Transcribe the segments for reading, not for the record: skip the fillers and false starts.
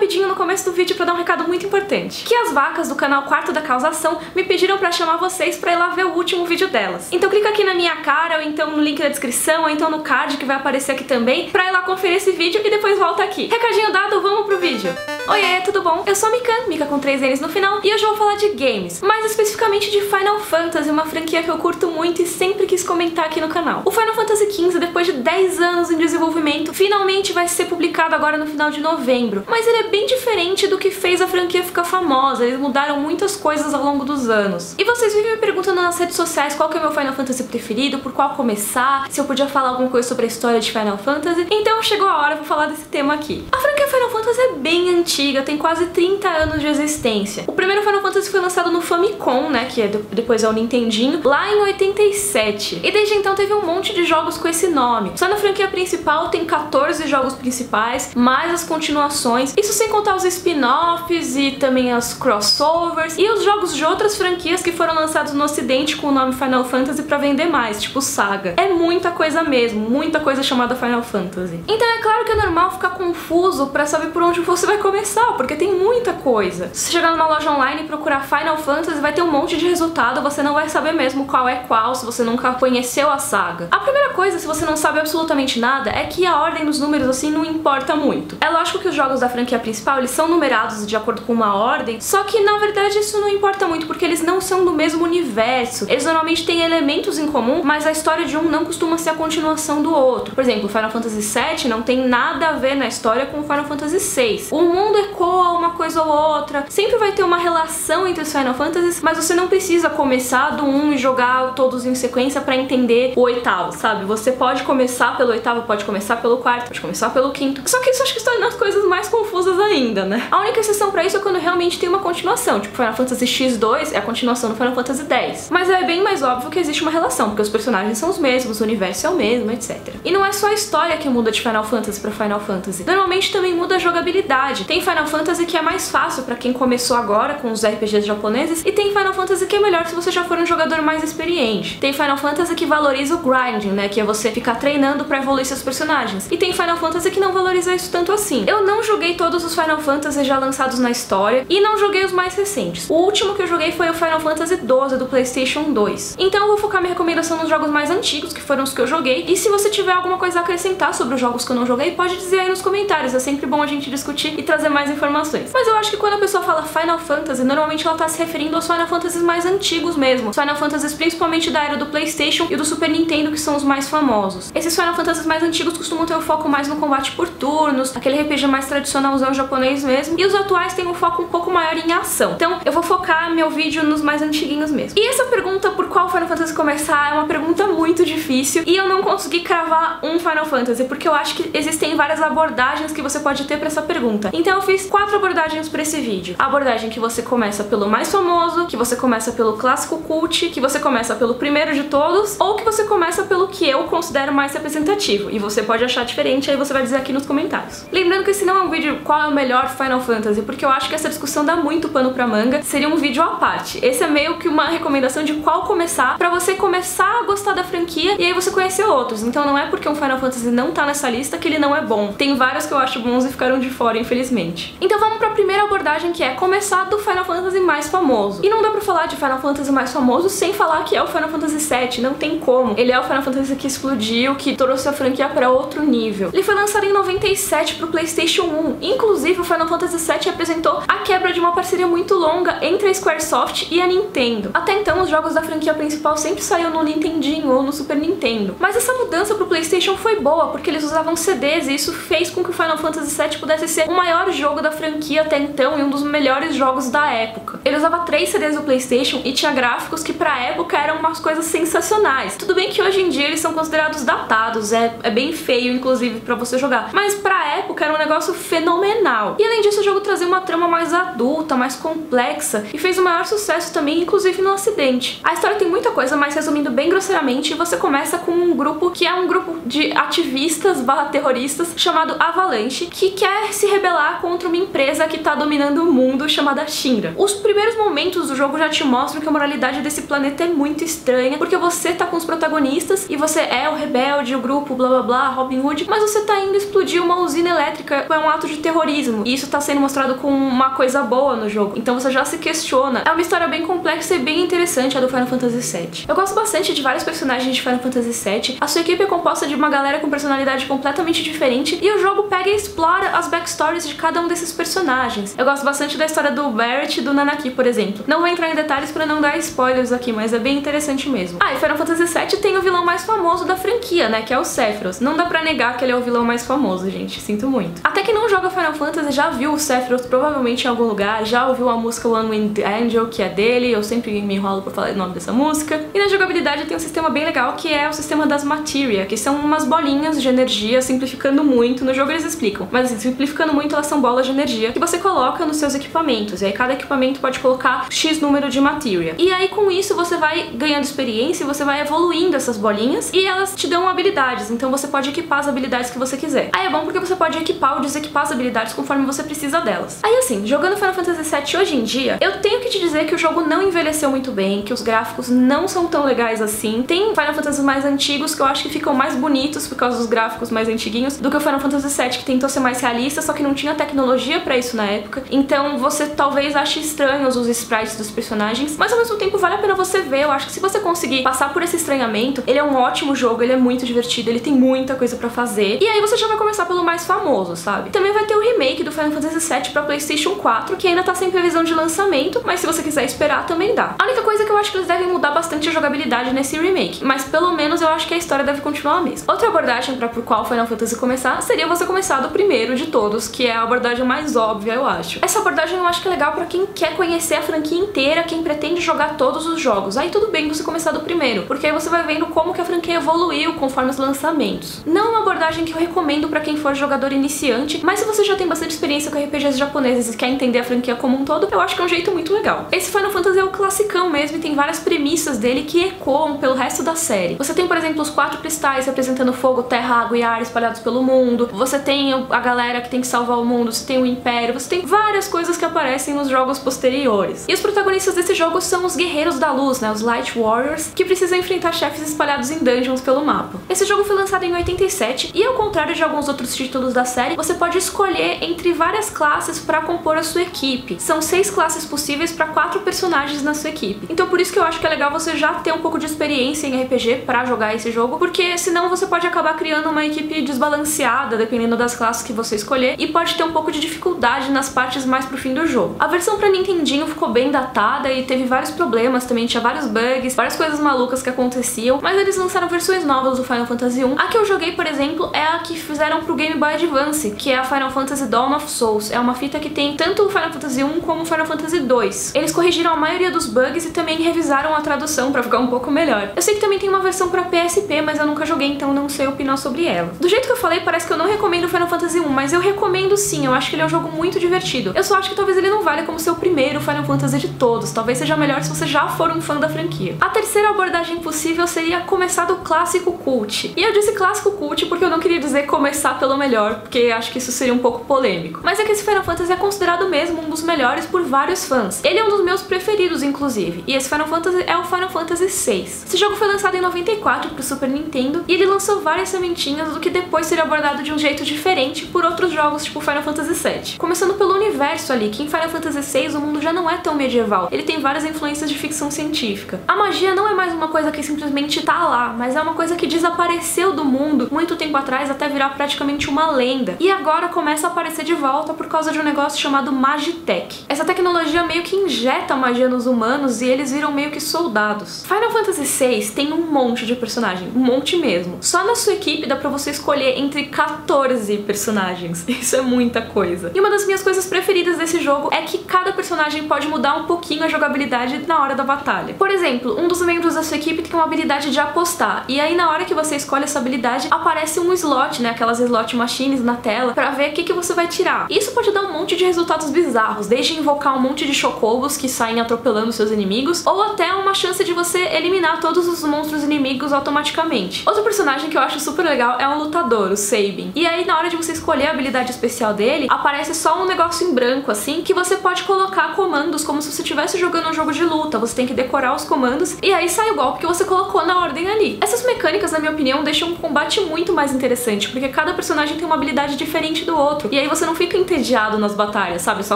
rapidinho no começo do vídeo pra dar um recado muito importante, que as vacas do canal Quarto da Causação me pediram pra chamar vocês pra ir lá ver o último vídeo delas. Então clica aqui na minha cara, ou então no link da descrição, ou então no card que vai aparecer aqui também, pra ir lá conferir esse vídeo e depois volta aqui. Recadinho dado, vamos pro vídeo. Oiê, tudo bom? Eu sou a Mikan, Mika com 3 N's no final, e hoje eu vou falar de games, mais especificamente de Final Fantasy, uma franquia que eu curto muito e sempre quis comentar aqui no canal. O Final Fantasy XV, depois de 10 anos em desenvolvimento, finalmente vai ser publicado agora no final de novembro, mas ele é bem diferente do que fez a franquia ficar famosa, eles mudaram muitas coisas ao longo dos anos. E vocês vivem me perguntando nas redes sociais qual que é o meu Final Fantasy preferido, por qual começar, se eu podia falar alguma coisa sobre a história de Final Fantasy, então chegou a hora, vou falar desse tema aqui. A franquia Final Fantasy é bem antiga, tem quase 30 anos de existência. O primeiro Final Fantasy foi lançado no Famicom, né, que depois é o Nintendinho, lá em 87. E desde então teve um monte de jogos com esse nome. Só na franquia principal tem 14 jogos principais, mais as continuações, isso sem contar os spin-offs e também as crossovers e os jogos de outras franquias que foram lançados no ocidente com o nome Final Fantasy pra vender mais, tipo Saga. É muita coisa mesmo, muita coisa chamada Final Fantasy. Então é claro que é normal ficar confuso pra saber por onde você vai começar, porque tem muita coisa. Se você chegar numa loja online e procurar Final Fantasy, vai ter um monte de resultado, você não vai saber mesmo qual é qual se você nunca conheceu a saga. A primeira coisa, se você não sabe absolutamente nada, é que a ordem dos números assim não importa muito. É lógico que os jogos da franquia principal, eles são numerados de acordo com uma ordem, só que na verdade isso não importa muito, porque eles não são do mesmo universo. Eles normalmente têm elementos em comum, mas a história de um não costuma ser a continuação do outro. Por exemplo, Final Fantasy VII não tem nada a ver na história com Final Fantasy VI. O mundo ecoa uma coisa ou outra, sempre vai ter uma relação entre os Final Fantasies, mas você não precisa começar do 1 e jogar todos em sequência pra entender o oitavo, sabe? Você pode começar pelo oitavo, pode começar pelo quarto, pode começar pelo quinto. Só que isso acho que está nas coisas mais confusas ainda, né? A única exceção pra isso é quando realmente tem uma continuação, tipo Final Fantasy X2 é a continuação do Final Fantasy X. Mas é bem mais óbvio que existe uma relação, porque os personagens são os mesmos, o universo é o mesmo, etc. E não é só a história que muda de Final Fantasy pra Final Fantasy. Normalmente também muda a jogabilidade. Tem Final Fantasy que é mais fácil pra quem começou agora com os RPGs japoneses, e tem Final Fantasy que é melhor se você já for um jogador mais experiente. Tem Final Fantasy que valoriza o grinding, né, que é você ficar treinando pra evoluir seus personagens. E tem Final Fantasy que não valoriza isso tanto assim. Eu não joguei todos os Final Fantasy já lançados na história e não joguei os mais recentes. O último que eu joguei foi o Final Fantasy XII do PlayStation 2. Então eu vou focar minha recomendação nos jogos mais antigos, que foram os que eu joguei, e se você tiver alguma coisa a acrescentar sobre os jogos que eu não joguei, pode dizer aí nos comentários, é sempre bom a gente discutir e trazer mais informações. Mas eu acho que quando a pessoa fala Final Fantasy, normalmente ela tá se referindo aos Final Fantasies mais antigos mesmo. Os Final Fantasies principalmente da era do PlayStation e do Super Nintendo, que são os mais famosos. Esses Final Fantasies mais antigos costumam ter o foco mais no combate por turnos, aquele RPG mais tradicionalzão japonês mesmo, e os atuais têm um foco um pouco maior em ação. Então eu vou focar meu vídeo nos mais antiguinhos mesmo. E essa pergunta por qual Final Fantasy começar é uma pergunta muito difícil, e eu não consegui cravar um Final Fantasy, porque eu acho que existem várias abordagens que você pode ter pra essa pergunta. Então eu fiz 4 abordagens pra esse vídeo. A abordagem que você começa pelo mais famoso, que você começa pelo clássico cult, que você começa pelo primeiro de todos, ou que você começa pelo que eu considero mais representativo. E você pode achar diferente, aí você vai dizer aqui nos comentários. Lembrando que esse não é um vídeo qual é o melhor Final Fantasy, porque eu acho que essa discussão dá muito pano pra manga, seria um vídeo à parte. Esse é meio que uma recomendação de qual começar, pra você começar a gostar da franquia e aí você conhecer outros. Então não é porque um Final Fantasy não tá nessa lista que ele não é bom. Tem vários que eu acho bons e ficaram de fora, infelizmente. Então vamos pra primeira abordagem, que é começar do Final Fantasy mais famoso. E não dá pra falar de Final Fantasy mais famoso sem falar que é o Final Fantasy VII, não tem como. Ele é o Final Fantasy que explodiu, que trouxe a franquia pra outro nível. Ele foi lançado em 97 pro PlayStation 1. Inclusive, o Final Fantasy VII apresentou a quebra de uma parceria muito longa entre a Squaresoft e a Nintendo. Até então, os jogos da franquia principal sempre saíam no Nintendinho ou no Super Nintendo. Mas essa mudança pro PlayStation foi boa, porque eles usavam CDs e isso fez com que o Final Fantasy VII pudesse ser o maior jogo da franquia até então e um dos melhores jogos da época. Ele usava 3 CDs do PlayStation e tinha gráficos que pra época eram umas coisas sensacionais. Tudo bem que hoje em dia eles são considerados datados, é bem feio inclusive pra você jogar, mas pra época era um negócio fenomenal. E além disso, o jogo trazia uma trama mais adulta, mais complexa e fez o maior sucesso também, inclusive no ocidente. A história tem muita coisa, mas resumindo bem grosseiramente, você começa com um grupo que é um grupo de ativistas barra terroristas chamado Avalanche, que quer se rebelar contra uma empresa que tá dominando o mundo chamada Shinra. Os primeiros momentos do jogo já te mostram que a moralidade desse planeta é muito estranha, porque você tá com os protagonistas e você é o rebelde, o grupo, blá blá blá, Robin Hood, mas você tá indo explodir uma usina elétrica, é um ato de terrorismo. realismo, e isso tá sendo mostrado como uma coisa boa no jogo, então você já se questiona. É uma história bem complexa e bem interessante a do Final Fantasy VII. Eu gosto bastante de vários personagens de Final Fantasy VII, a sua equipe é composta de uma galera com personalidade completamente diferente, e o jogo pega e explora as backstories de cada um desses personagens. Eu gosto bastante da história do Barret e do Nanaki, por exemplo. Não vou entrar em detalhes pra não dar spoilers aqui, mas é bem interessante mesmo. Ah, e Final Fantasy VII tem o vilão mais famoso da franquia, né, que é o Sephiroth. Não dá pra negar que ele é o vilão mais famoso, gente, sinto muito. Até que não joga Final Fantasy já viu o Sephiroth provavelmente em algum lugar, já ouviu a música One Winged Angel, que é dele, eu sempre me enrolo pra falar o nome dessa música. E na jogabilidade tem um sistema bem legal, que é o sistema das Materia, que são umas bolinhas de energia, simplificando muito. No jogo eles explicam, mas assim, simplificando muito, elas são bolas de energia que você coloca nos seus equipamentos, e aí cada equipamento pode colocar X número de Materia. E aí com isso você vai ganhando experiência e você vai evoluindo essas bolinhas, e elas te dão habilidades, então você pode equipar as habilidades que você quiser. Aí é bom porque você pode equipar ou desequipar as habilidades conforme você precisa delas. Aí assim, jogando Final Fantasy VII hoje em dia, eu tenho que te dizer que o jogo não envelheceu muito bem, que os gráficos não são tão legais assim. Tem Final Fantasy mais antigos que eu acho que ficam mais bonitos por causa dos gráficos mais antiguinhos do que o Final Fantasy VII, que tentou ser mais realista, só que não tinha tecnologia pra isso na época. Então você talvez ache estranhos os sprites dos personagens, mas ao mesmo tempo vale a pena você ver. Eu acho que se você conseguir passar por esse estranhamento, ele é um ótimo jogo, ele é muito divertido, ele tem muita coisa pra fazer. E aí você já vai começar pelo mais famoso, sabe? Também vai ter o remake do Final Fantasy VII pra PlayStation 4, que ainda tá sem previsão de lançamento, mas se você quiser esperar, também dá. A única coisa é que eu acho que eles devem mudar bastante a jogabilidade nesse remake, mas pelo menos eu acho que a história deve continuar a mesma. Outra abordagem pra por qual Final Fantasy começar seria você começar do primeiro de todos, que é a abordagem mais óbvia, eu acho. Essa abordagem eu acho que é legal pra quem quer conhecer a franquia inteira, quem pretende jogar todos os jogos. Aí tudo bem você começar do primeiro, porque aí você vai vendo como que a franquia evoluiu conforme os lançamentos. Não é uma abordagem que eu recomendo pra quem for jogador iniciante, mas se você já tem bastante experiência com RPGs japoneses e quer entender a franquia como um todo, eu acho que é um jeito muito legal. Esse Final Fantasy é o classicão mesmo e tem várias premissas dele que ecoam pelo resto da série. Você tem, por exemplo, os 4 cristais representando fogo, terra, água e ar espalhados pelo mundo. Você tem a galera que tem que salvar o mundo, você tem o Império, você tem várias coisas que aparecem nos jogos posteriores. E os protagonistas desse jogo são os Guerreiros da Luz, né, os Light Warriors, que precisam enfrentar chefes espalhados em dungeons pelo mapa. Esse jogo foi lançado em 87 e, ao contrário de alguns outros títulos da série, você pode escolher entre várias classes para compor a sua equipe. São 6 classes possíveis para 4 personagens na sua equipe. Então por isso que eu acho que é legal você já ter um pouco de experiência em RPG para jogar esse jogo, porque senão você pode acabar criando uma equipe desbalanceada dependendo das classes que você escolher e pode ter um pouco de dificuldade nas partes mais pro fim do jogo. A versão pra Nintendinho ficou bem datada e teve vários problemas também, tinha vários bugs, várias coisas malucas que aconteciam, mas eles lançaram versões novas do Final Fantasy 1. A que eu joguei, por exemplo, é a que fizeram pro Game Boy Advance, que é a Final Fantasy Dawn of Souls. É uma fita que tem tanto o Final Fantasy 1 como o Final Fantasy 2. Eles corrigiram a maioria dos bugs e também revisaram a tradução pra ficar um pouco melhor. Eu sei que também tem uma versão pra PSP, mas eu nunca joguei, então não sei opinar sobre ela. Do jeito que eu falei, parece que eu não recomendo Final Fantasy 1, mas eu recomendo sim, eu acho que ele é um jogo muito divertido. Eu só acho que talvez ele não valha como seu primeiro Final Fantasy de todos, talvez seja melhor se você já for um fã da franquia. A terceira abordagem possível seria começar do clássico cult. E eu disse clássico cult porque eu não queria dizer começar pelo melhor, porque acho que isso seria um pouco polêmico. Mas é que esse Final Fantasy é considerado mesmo um dos melhores por vários fãs. Ele é um dos meus preferidos, inclusive, e esse Final Fantasy é o Final Fantasy VI. Esse jogo foi lançado em 94 pro Super Nintendo e ele lançou várias sementinhas do que depois seria abordado de um jeito diferente por outros jogos, tipo Final Fantasy VII. Começando pelo universo ali, que em Final Fantasy VI o mundo já não é tão medieval, ele tem várias influências de ficção científica. A magia não é mais uma coisa que simplesmente tá lá, mas é uma coisa que desapareceu do mundo muito tempo atrás até virar praticamente uma lenda. E agora começa a aparecer de volta por causa de um negócio chamado Magitech. Essa tecnologia meio que injeta magia nos humanos e eles viram meio que soldados. Final Fantasy VI tem um monte de personagem, um monte mesmo. Só na sua equipe dá pra você escolher entre 14 personagens. Isso é muita coisa. E uma das minhas coisas preferidas desse jogo é que cada personagem pode mudar um pouquinho a jogabilidade na hora da batalha. Por exemplo, um dos membros da sua equipe tem uma habilidade de apostar, e aí na hora que você escolhe essa habilidade, aparece um slot, né, aquelas slot machines na tela, pra ver o que você vai tirar. E isso pode dar um monte de resultados bizarros, desde invocar um monte de chocobos que saem atropelando seus inimigos, ou até uma chance de você eliminar todos os monstros inimigos automaticamente. Outro personagem que eu acho super legal é um lutador, o Sabin. E aí na hora de você escolher a habilidade especial dele, aparece só um negócio em branco assim, que você pode colocar comandos como se você estivesse jogando um jogo de luta. Você tem que decorar os comandos e aí sai o golpe que você colocou na ordem ali. Essas mecânicas, na minha opinião, deixam um combate muito mais interessante, porque cada personagem tem uma habilidade diferente do outro. E aí você você não fica entediado nas batalhas, sabe? Só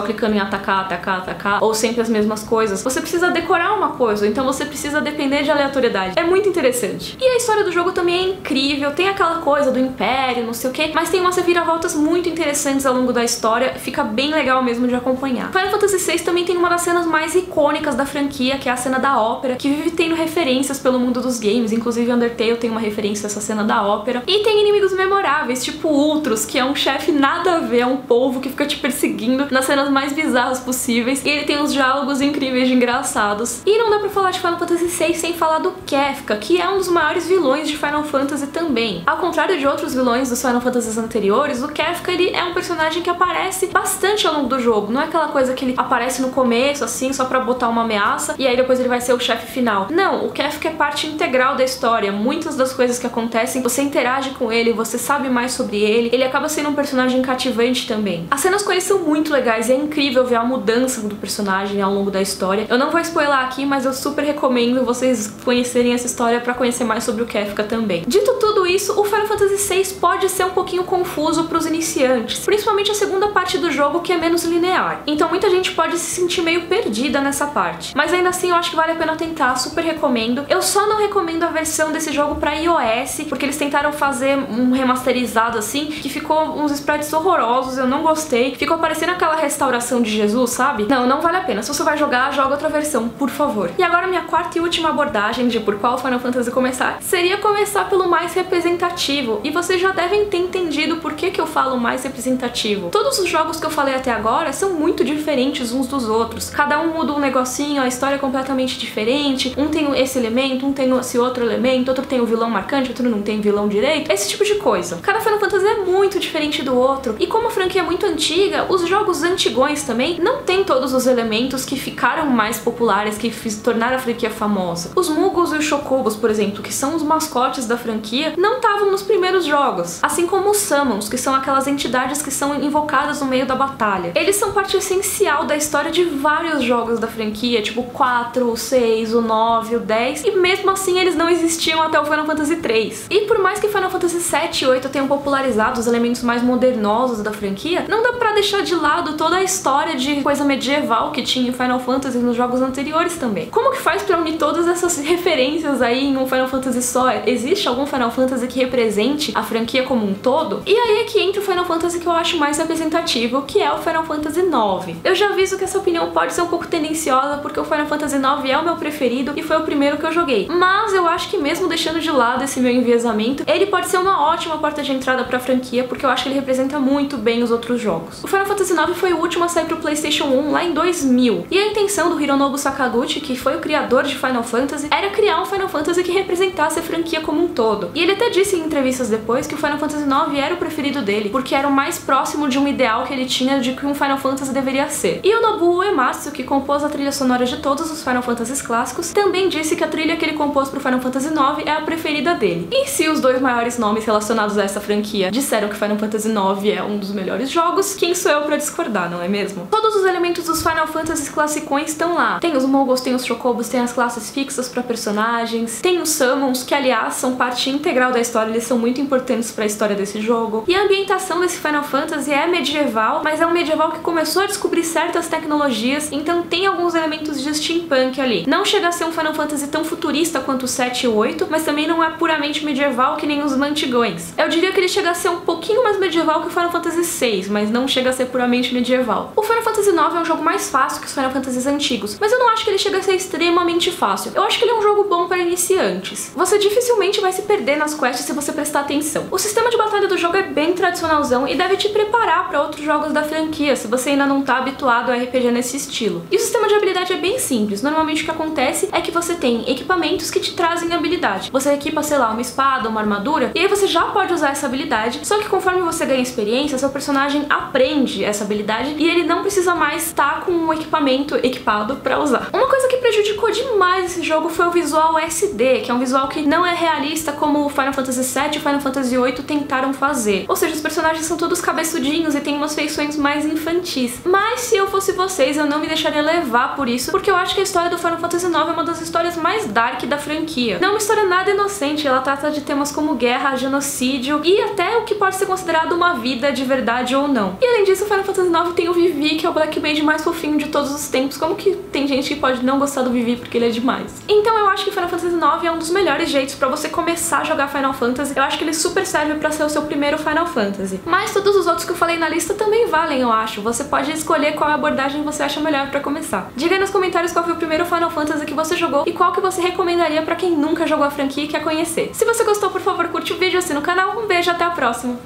clicando em atacar, atacar, atacar, ou sempre as mesmas coisas. Você precisa decorar uma coisa, então você precisa depender de aleatoriedade. É muito interessante. E a história do jogo também é incrível, tem aquela coisa do Império, não sei o que, mas tem umas reviravoltas muito interessantes ao longo da história, fica bem legal mesmo de acompanhar. Final Fantasy VI também tem uma das cenas mais icônicas da franquia, que é a cena da ópera, que vive tendo referências pelo mundo dos games, inclusive Undertale tem uma referência a essa cena da ópera. E tem inimigos memoráveis, tipo Ultros, que é um chefe nada a ver, é um polvo que fica te perseguindo nas cenas mais bizarras possíveis, e ele tem uns diálogos incríveis de engraçados. E não dá pra falar de Final Fantasy VI sem falar do Kefka, que é um dos maiores vilões de Final Fantasy também. Ao contrário de outros vilões dos Final Fantasies anteriores, o Kefka, ele é um personagem que aparece bastante ao longo do jogo, não é aquela coisa que ele aparece no começo, assim, só pra botar uma ameaça, e aí depois ele vai ser o chefe final. Não, o Kefka é parte integral da história, muitas das coisas que acontecem, você interage com ele, você sabe mais sobre ele acaba sendo um personagem cativante também. As cenas com ele são muito legais, é incrível ver a mudança do personagem ao longo da história. Eu não vou spoiler aqui, mas eu super recomendo vocês conhecerem essa história pra conhecer mais sobre o Kefka também. Dito tudo isso, o Final Fantasy VI pode ser um pouquinho confuso pros iniciantes, principalmente a segunda parte do jogo, que é menos linear. Então muita gente pode se sentir meio perdida nessa parte. Mas ainda assim eu acho que vale a pena tentar, super recomendo. Eu só não recomendo a versão desse jogo pra iOS, porque eles tentaram fazer um remasterizado assim, que ficou uns sprites horrorosos, eu não gostei. Ficou parecendo aquela restauração de Jesus, sabe? Não, não vale a pena. Se você vai jogar, joga outra versão, por favor. E agora minha quarta e última abordagem de por qual Final Fantasy começar, seria começar pelo mais representativo. E vocês já devem ter entendido por que eu falo mais representativo. Todos os jogos que eu falei até agora são muito diferentes uns dos outros. Cada um muda um negocinho, a história é completamente diferente. Um tem esse elemento, um tem esse outro elemento, outro tem um vilão marcante, outro não tem vilão direito. Esse tipo de coisa. Cada Final Fantasy é muito diferente do outro. E como a franquia é muito antiga, os jogos antigões também não tem todos os elementos que ficaram mais populares, que tornaram a franquia famosa. Os Moogles e os Chocobos, por exemplo, que são os mascotes da franquia, não estavam nos primeiros jogos. Assim como os Summons, que são aquelas entidades que são invocadas no meio da batalha. Eles são parte essencial da história de vários jogos da franquia, tipo o 4, o 6, o 9, o 10, e mesmo assim eles não existiam até o Final Fantasy 3. E por mais que Final Fantasy 7 e 8 tenham popularizado os elementos mais modernosos da franquia, não dá pra deixar de lado toda a história de coisa medieval que tinha em Final Fantasy nos jogos anteriores também. Como que faz pra unir todas essas referências aí em um Final Fantasy só? Existe algum Final Fantasy que represente a franquia como um todo? E aí é que entra o Final Fantasy que eu acho mais representativo, que é o Final Fantasy IX. Eu já aviso que essa opinião pode ser um pouco tendenciosa, porque o Final Fantasy IX é o meu preferido e foi o primeiro que eu joguei. Mas eu acho que mesmo deixando de lado esse meu enviesamento, ele pode ser uma ótima porta de entrada pra franquia, porque eu acho que ele representa muito bem os outros jogos. O Final Fantasy IX foi o último a sair pro PlayStation 1 lá em 2000, e a intenção do Hironobu Sakaguchi, que foi o criador de Final Fantasy, era criar um Final Fantasy que representasse a franquia como um todo. E ele até disse em entrevistas depois que o Final Fantasy IX era o preferido dele, porque era o mais próximo de um ideal que ele tinha de que um Final Fantasy deveria ser. E o Nobuo Uematsu, que compôs a trilha sonora de todos os Final Fantasies clássicos, também disse que a trilha que ele compôs pro Final Fantasy IX é a preferida dele. E se os dois maiores nomes relacionados a essa franquia disseram que Final Fantasy IX é um dos melhores jogos, quem sou eu pra discordar, não é mesmo? Todos os elementos dos Final Fantasy classicões estão lá. Tem os Moogles, tem os Chocobos, tem as classes fixas pra personagens, tem os Summons, que aliás são parte integral da história, eles são muito importantes pra história desse jogo. E a ambientação desse Final Fantasy é medieval, mas é um medieval que começou a descobrir certas tecnologias, então tem alguns elementos de steampunk ali. Não chega a ser um Final Fantasy tão futurista quanto o 7 e o 8, mas também não é puramente medieval que nem os antigões. Eu diria que ele chega a ser um pouquinho mais medieval que o Final Fantasy 6, mas não chega a ser puramente medieval. O Final Fantasy 9 é um jogo mais fácil que os Final Fantasies antigos, mas eu não acho que ele chega a ser extremamente fácil. Eu acho que ele é um jogo bom para iniciantes. Você dificilmente vai se perder nas quests se você prestar atenção. O sistema de batalha do jogo é bem tradicionalzão e deve te preparar para outros jogos da franquia, se você ainda não tá habituado a RPG nesse estilo. E o sistema de habilidade é bem simples. Normalmente o que acontece é que você tem equipamentos que te trazem habilidade. Você equipa, sei lá, uma espada, uma armadura, e aí você já pode usar essa habilidade, só que conforme você ganha experiência, seu personagem aprende essa habilidade e ele não precisa mais estar com um equipamento equipado pra usar. Uma coisa que prejudicou demais esse jogo foi o visual SD, que é um visual que não é realista como o Final Fantasy VII e o Final Fantasy VIII tentaram fazer. Ou seja, os personagens são todos cabeçudinhos e têm umas feições mais infantis. Mas se eu fosse vocês, eu não me deixaria levar por isso, porque eu acho que a história do Final Fantasy IX é uma das histórias mais dark da franquia. Não é uma história nada inocente, ela trata de temas como guerra, genocídio e até o que pode ser considerado uma vida de verdade jogabilidade ou não. E além disso, o Final Fantasy IX tem o Vivi, que é o Black Mage mais fofinho de todos os tempos. Como que tem gente que pode não gostar do Vivi porque ele é demais? Então eu acho que Final Fantasy IX é um dos melhores jeitos pra você começar a jogar Final Fantasy. Eu acho que ele super serve pra ser o seu primeiro Final Fantasy. Mas todos os outros que eu falei na lista também valem, eu acho. Você pode escolher qual abordagem você acha melhor pra começar. Diga aí nos comentários qual foi o primeiro Final Fantasy que você jogou e qual que você recomendaria pra quem nunca jogou a franquia e quer conhecer. Se você gostou, por favor, curte o vídeo, assina o canal. Um beijo, até a próxima!